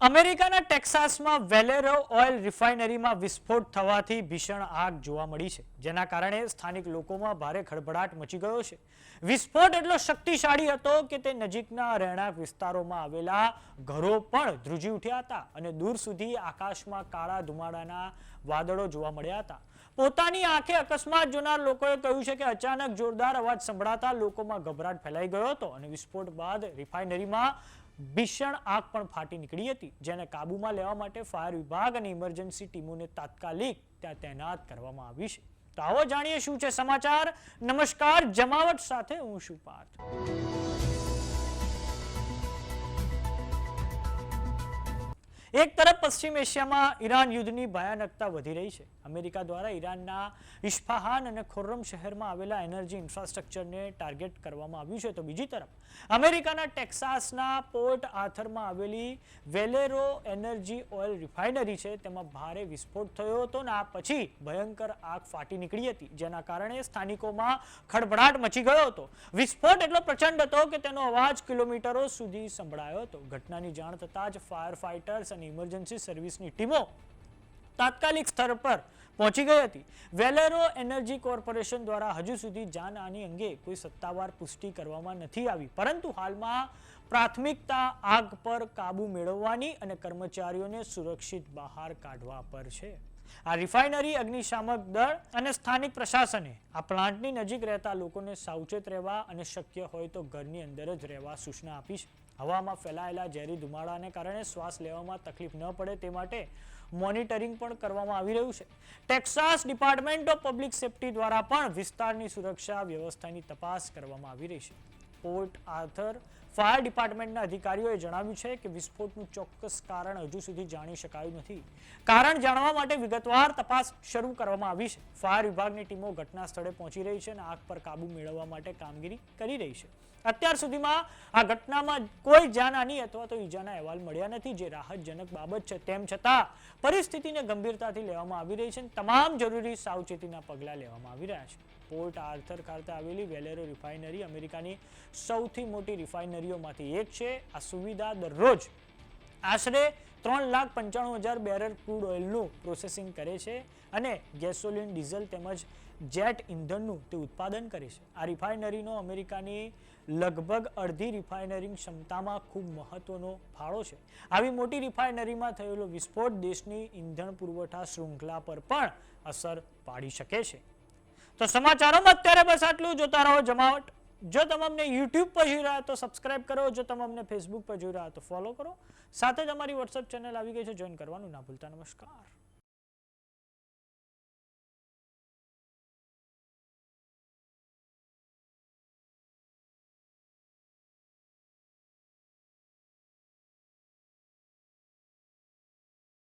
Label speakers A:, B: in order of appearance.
A: અમેરિકાના ટેક્સાસમાં વેલેરો ઓઇલ રિફાઇનરીમાં વિસ્ફોટ થવાથી ભીષણ આગ જોવા મળી છે, જેના કારણે સ્થાનિક લોકોમાં ભારે ખળભળાટ મચી ગયો છે. વિસ્ફોટ એટલો શક્તિશાળી હતો કે તે નજીકના રહેણાંક વિસ્તારોમાં આવેલા ઘરો પણ ધ્રુજી ઉઠ્યા હતા અને દૂર સુધી આકાશમાં કાળા ધુમાડાના વાદળો જોવા મળ્યા હતા. પોતાની આંખે અકસ્માત જોનાર લોકોએ કહ્યું છે કે અચાનક જોરદાર અવાજ સંભળાતા લોકોમાં ગભરાટ ફેલાઈ ગયો હતો અને વિસ્ફોટ બાદ રિફાઇનરીમાં ભીષણ આગ પણ ફાટી નીકળી હતી, જેને કાબૂમાં લેવા માટે ફાયર વિભાગ અને ઇમરજન્સી ટીમોને તાત્કાલિક ત્યાં તૈનાત કરવામાં આવી છે. તો આવો જાણીએ શું છે સમાચાર. નમસ્કાર, જમાવટ સાથે હું છું પાર્થ. એક તરફ પશ્ચિમ એશિયામાં ઈરાન યુદ્ધની ભયાનકતા વધી રહી છે. અમેરિકા દ્વારા ઈરાનના ઇસ્ફહાન અને ખુર્રમ શહેરમાં આવેલા એનર્જી ઇન્ફ્રાસ્ટ્રક્ચરને ટાર્ગેટ કરવામાં આવ્યું છે, તો બીજી તરફ અમેરિકાના ટેક્સાસના પોર્ટ આર્થરમાં આવેલી વેલેરો એનર્જી ઓઇલ રિફાઇનરી છે, તેમાં ભારે વિસ્ફોટ થયો હતો અને આ પછી ભયંકર આગ ફાટી નીકળી હતી, જેના કારણે સ્થાનિકોમાં ખળભળાટ મચી ગયો હતો. વિસ્ફોટ એટલો પ્રચંડ હતો કે તેનો અવાજ કિલોમીટરો સુધી સંભળાયો હતો. ઘટનાની જાણ થતાં જ ફાયર ફાઇટર્સ અને ઇમરજન્સી સર્વિસની ટીમો તાત્કાલિક સ્થળ પર પહોંચી ગઈ હતી. વેલેરો એનર્જી કોર્પોરેશન દ્વારા હજુ સુધી જાનહાનિ અંગે કોઈ સત્તાવાર પુષ્ટિ કરવામાં નથી આવી, પરંતુ હાલમાં પ્રાથમિકતા આગ પર કાબુ મેળવવાની અને કર્મચારીઓને સુરક્ષિત બહાર કાઢવા પર છે. આ રિફાઇનરી અગ્નિશામક દળ અને સ્થાનિક પ્રશાસને આ પ્લાન્ટની નજીક રહેતા લોકોને સાવચેત રહેવા અને શક્ય હોય તો ઘરની અંદર જ રહેવા સૂચના આપી છે. હવામાં ફેલાયેલા ઝેરી ધુમાડાને કારણે શ્વાસ લેવામાં તકલીફ ન પડે તે માટે મોનિટરિંગ પણ કરવામાં આવી રહ્યું છે. Texas department of public safety દ્વારા પણ વિસ્તારની સુરક્ષા વ્યવસ્થાની તપાસ કરવામાં આવી રહી છે. પોર્ટ આર્થર ફાયર ડિપાર્ટમેન્ટના અધિકારીઓએ જણાવ્યું છે કે વિસ્ફોટનું ચોક્કસ કારણ હજુ સુધી જાણી શકાયું નથી. કારણ જાણવા માટે વિગતવાર તપાસ શરૂ કરવામાં આવી છે. ફાયર વિભાગની ટીમો ઘટના સ્થળે પહોંચી રહી છે અને આગ પર કાબુ મેળવવા માટે કામગીરી કરી રહી છે. અત્યાર સુધીમાં આ ઘટનામાં કોઈ જાનહાનિ અથવા તો ઈજાના અહેવાલ મળ્યા નથી, જે રાહતજનક બાબત છે. તેમ છતાં પરિસ્થિતિને ગંભીરતાથી લેવામાં આવી રહી છે અને તમામ જરૂરી સાવચેતીના પગલાં લેવામાં આવી રહ્યા છે. પોર્ટ આર્થર ખાતે આવેલી વેલેરો રિફાઇનરી અમેરિકાની સૌથી મોટી રિફાઇનરીઓમાંથી એક છે. આ સુવિધા દરરોજ આશરે 3,95,000 બેરલ ક્રૂડ ઓઇલનું પ્રોસેસિંગ કરે છે અને ગેસોલિન, ડીઝલ તેમજ જેટ ઇંધણનું તે ઉત્પાદન કરે છે. આ રિફાઇનરીનો અમેરિકાની લગભગ અડધી રિફાઇનરિંગ ક્ષમતામાં ખૂબ મહત્વનો ફાળો છે. આવી મોટી રિફાઇનરીમાં થયેલો વિસ્ફોટ દેશની ઇંધણ પુરવઠા શૃંખલા પર પણ અસર પાડી શકે છે. તો સમાચારોમાં અત્યારે બસ આટલું. જોતા રહો જમાવટ. જો તમે અમને યુટ્યુબ પર જોઈ રહ્યા તો સબસ્ક્રાઇબ કરો, જો તમે અમને ફેસબુક પર જોઈ રહ્યા તો ફોલો કરો. સાથે જ અમારી વોટ્સએપ ચેનલ આવી ગઈ છે, જોઈન કરવાનું ના ભૂલતા. નમસ્કાર.